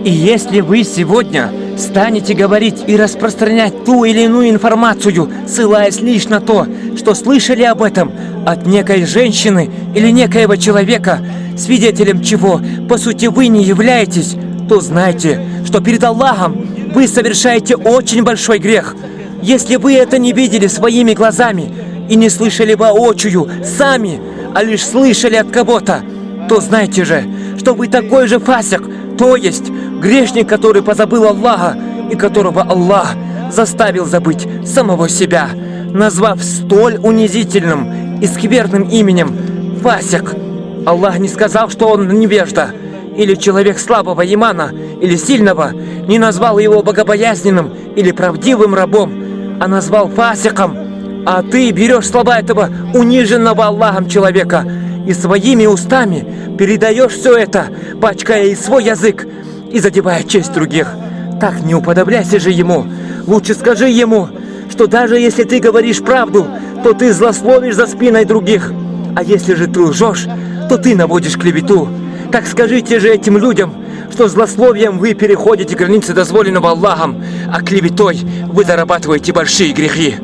И если вы сегодня станете говорить и распространять ту или иную информацию, ссылаясь лишь на то, что слышали об этом от некой женщины или некоего человека, свидетелем чего, по сути, вы не являетесь, то знайте, что перед Аллахом вы совершаете очень большой грех. Если вы это не видели своими глазами и не слышали воочию сами, а лишь слышали от кого-то, то знайте же, что вы такой же фасик, то есть грешник, который позабыл Аллаха и которого Аллах заставил забыть самого себя, назвав столь унизительным и скверным именем фасик. Аллах не сказал, что он невежда, или человек слабого имана, или сильного, не назвал его богобоязненным или правдивым рабом, а назвал фасиком. А ты берешь слова этого униженного Аллахом человека и своими устами передаешь все это, пачкая и свой язык, и задевая честь других. Так не уподобляйся же ему. Лучше скажи ему, что даже если ты говоришь правду, то ты злословишь за спиной других. А если же ты лжешь, то ты наводишь клевету. Так скажите же этим людям, что злословием вы переходите границы дозволенного Аллахом, а клеветой вы зарабатываете большие грехи.